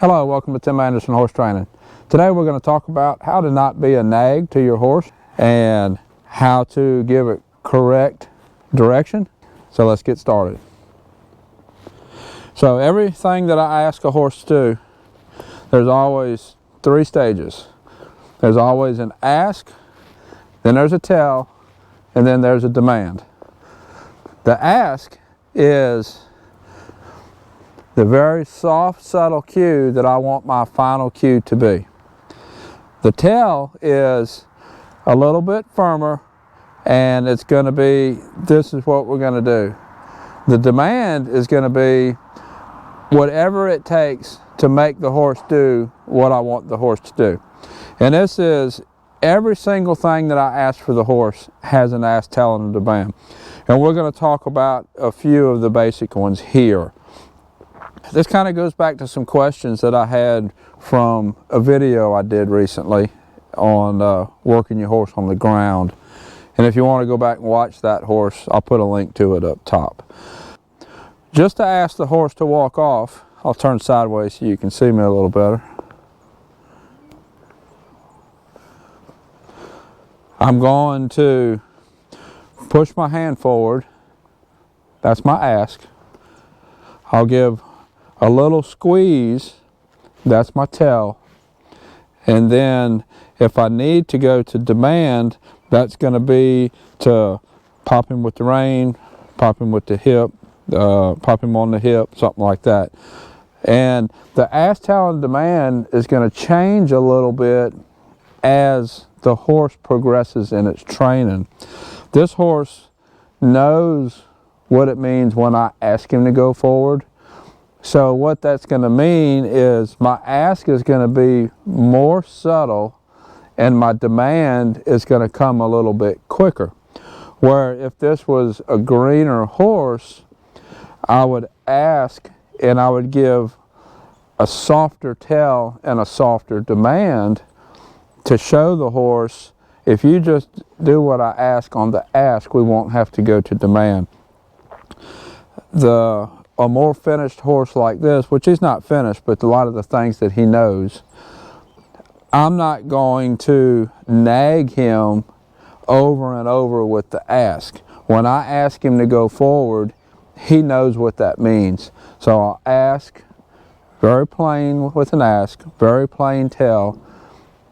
Hello, welcome to Tim Anderson Horse Training. Today we're going to talk about how to not be a nag to your horse and how to give it correct direction. So let's get started. So everything that I ask a horse to do, there's always three stages. There's always an ask, then there's a tell, and then there's a demand. The ask is the very soft, subtle cue that I want my final cue to be. The tell is a little bit firmer, and it's going to be, this is what we're going to do. The demand is going to be whatever it takes to make the horse do what I want the horse to do. And this is every single thing that I ask for the horse has an ask, tell, and a demand. And we're going to talk about a few of the basic ones here. This kind of goes back to some questions that I had from a video I did recently on working your horse on the ground. And if you want to go back and watch that horse, I'll put a link to it up top. Just to ask the horse to walk off, I'll turn sideways so you can see me a little better. I'm going to push my hand forward. That's my ask. I'll give a little squeeze, that's my tell, and then if I need to go to demand, that's going to be to pop him with the rein, pop him with the hip, pop him on the hip, something like that. And the ask, tell, and demand is going to change a little bit as the horse progresses in its training. This horse knows what it means when I ask him to go forward. So what that's going to mean is my ask is going to be more subtle and my demand is going to come a little bit quicker. Where if this was a greener horse, I would ask and I would give a softer tell and a softer demand to show the horse, if you just do what I ask on the ask, we won't have to go to demand. A more finished horse like this, which he's not finished, but a lot of the things that he knows, I'm not going to nag him over and over with the ask. When I ask him to go forward, he knows what that means. So I'll ask, very plain with an ask, very plain tell,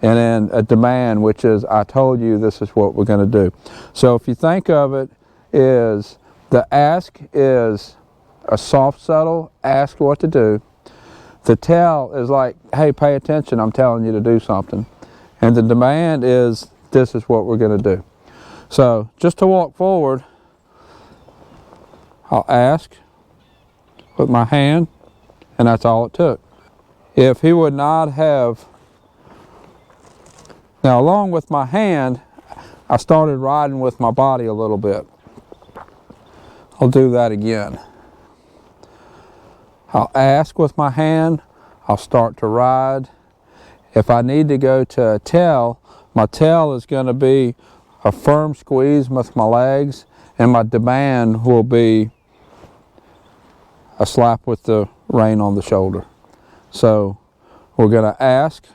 and then a demand, which is, I told you this is what we're going to do. So if you think of it, is the ask is a soft, subtle, ask what to do. The tell is like, hey, pay attention, I'm telling you to do something. And the demand is, this is what we're going to do. So just to walk forward, I'll ask with my hand, and that's all it took. If he would not have, now along with my hand, I started riding with my body a little bit. I'll do that again. I'll ask with my hand, I'll start to ride. If I need to go to a tell, my tell is going to be a firm squeeze with my legs, and my demand will be a slap with the rein on the shoulder. So we're going to ask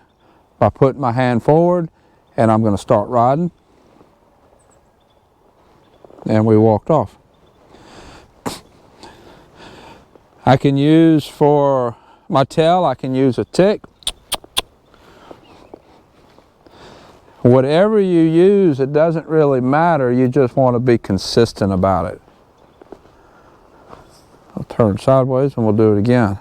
by putting my hand forward, and I'm going to start riding. And we walked off. I can use for my tell, I can use a tick. Whatever you use, it doesn't really matter. You just want to be consistent about it. I'll turn sideways and we'll do it again.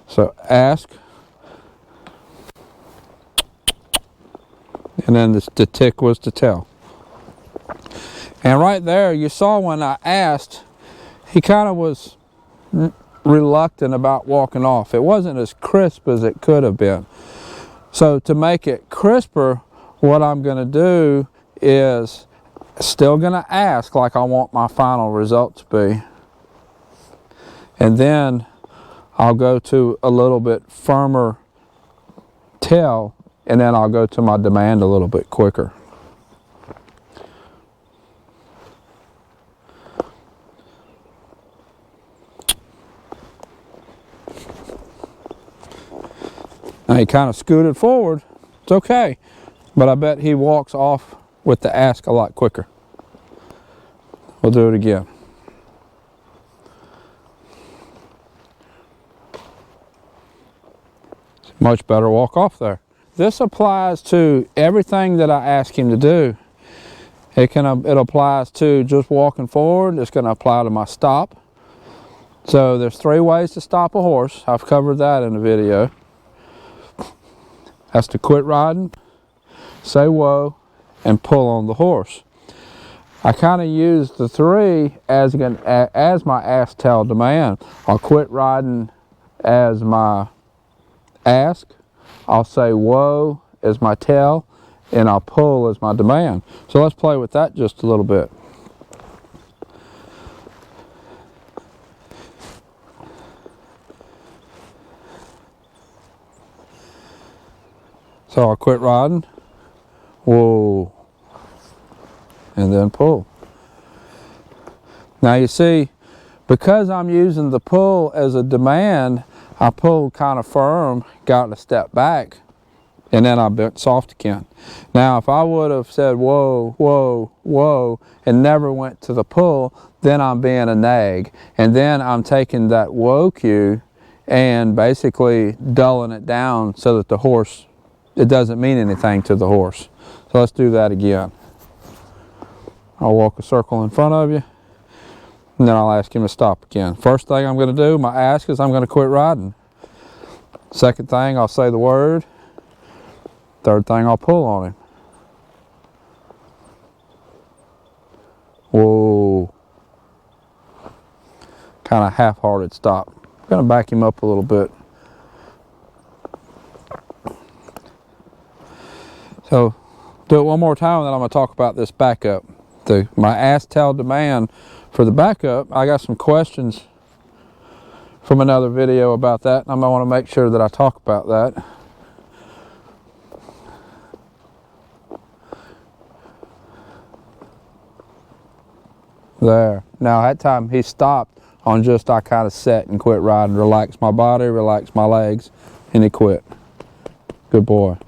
So ask. And then the tick was the tell. And right there, you saw when I asked, he kind of was reluctant about walking off. It wasn't as crisp as it could have been. So to make it crisper, what I'm going to do is still going to ask like I want my final result to be. And then I'll go to a little bit firmer tell, and then I'll go to my demand a little bit quicker. Now he kind of scooted forward. It's okay. But I bet he walks off with the ask a lot quicker. We'll do it again. Much better walk off there. This applies to everything that I ask him to do. It applies to just walking forward. It's going to apply to my stop. So there's 3 ways to stop a horse. I've covered that in the video. That's to quit riding, say whoa, and pull on the horse. I kind of use the 3 as my ask, tell, demand. I'll quit riding as my ask, I'll say whoa as my tell, and I'll pull as my demand. So let's play with that just a little bit. So I'll quit riding, whoa, and then pull. Now you see, because I'm using the pull as a demand, I pulled kind of firm, got a step back, and then I bent soft again. Now if I would have said whoa, whoa, whoa, and never went to the pull, then I'm being a nag. And then I'm taking that whoa cue and basically dulling it down so that the horse, it doesn't mean anything to the horse. So let's do that again. I'll walk a circle in front of you, and then I'll ask him to stop again. First thing I'm going to do, my ask, is I'm going to quit riding. Second thing, I'll say the word. Third thing, I'll pull on him. Whoa. Kind of half-hearted stop. I'm going to back him up a little bit. So do it one more time, and then I'm going to talk about this backup. My ask, tell, demand for the backup. I got some questions from another video about that, and I want to make sure that I talk about that. There. Now that time he stopped on just, I kind of sat and quit riding, relax my body, relax my legs, and he quit. Good boy.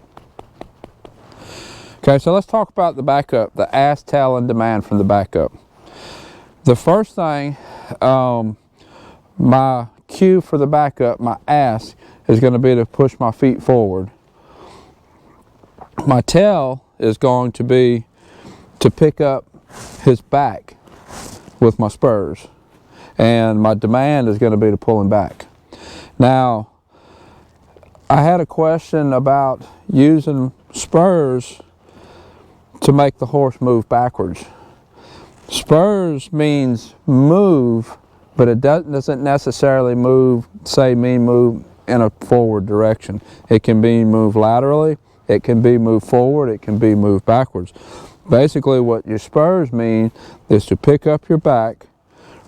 Okay, so let's talk about the backup, the ask, tell, and demand from the backup. The first thing, my cue for the backup, my ask, is going to be to push my feet forward. My tell is going to be to pick up his back with my spurs. And my demand is going to be to pull him back. Now, I had a question about using spurs to make the horse move backwards. Spurs means move, but it doesn't necessarily move in a forward direction. It can be moved laterally, it can be moved forward, it can be moved backwards. Basically what your spurs mean is to pick up your back,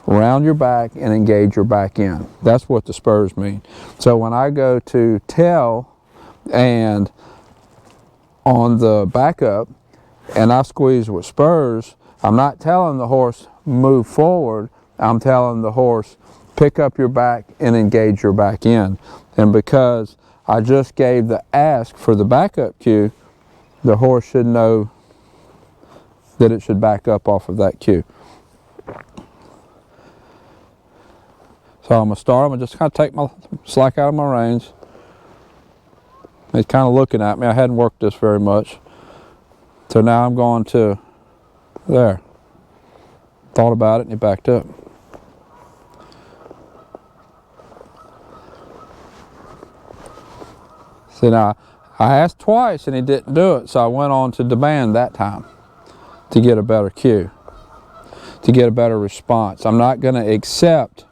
round your back, and engage your back in. That's what the spurs mean. So when I go to tell and on the backup and I squeeze with spurs, I'm not telling the horse move forward, I'm telling the horse pick up your back and engage your back in. And because I just gave the ask for the backup cue, the horse should know that it should back up off of that cue. So I'm going to start, I'm going to just kind of take my slack out of my reins. He's kind of looking at me, I hadn't worked this very much. So now I'm going to there. Thought about it and he backed up. See, now I asked twice and he didn't do it, so I went on to demand that time to get a better cue, to get a better response. I'm not going to accept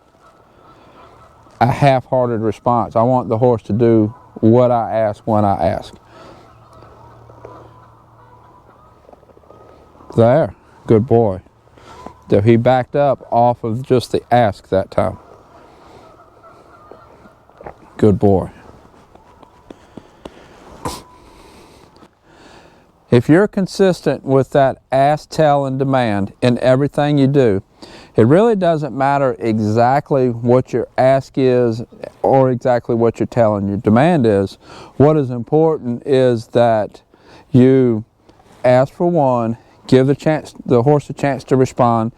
a half-hearted response. I want the horse to do what I ask when I ask. There, good boy. So he backed up off of just the ask that time. Good boy. If you're consistent with that ask, tell, and demand in everything you do, It really doesn't matter exactly what your ask is or exactly what you're telling your demand is. What is important is that you ask for one, give the horse a chance to respond,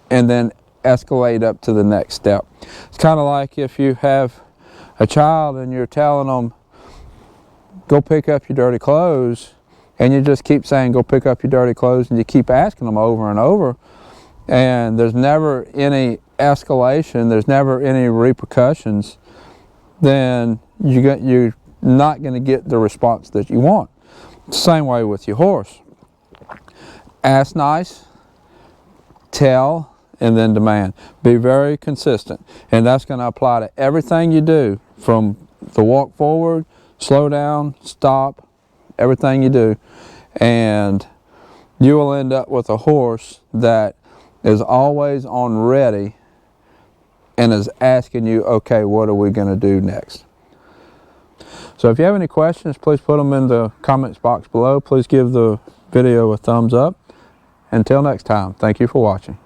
and then escalate up to the next step. It's kind of like if you have a child and you're telling them, go pick up your dirty clothes, and you just keep saying, go pick up your dirty clothes, and you keep asking them over and over, and there's never any escalation, there's never any repercussions, then you're not going to get the response that you want. Same way with your horse. Ask nice, tell, and then demand. Be very consistent, and that's going to apply to everything you do, from the walk forward, slow down, stop, everything you do, and you will end up with a horse that is always on ready and is asking you, okay, what are we going to do next? So if you have any questions, please put them in the comments box below. Please give the video a thumbs up. Until next time, thank you for watching.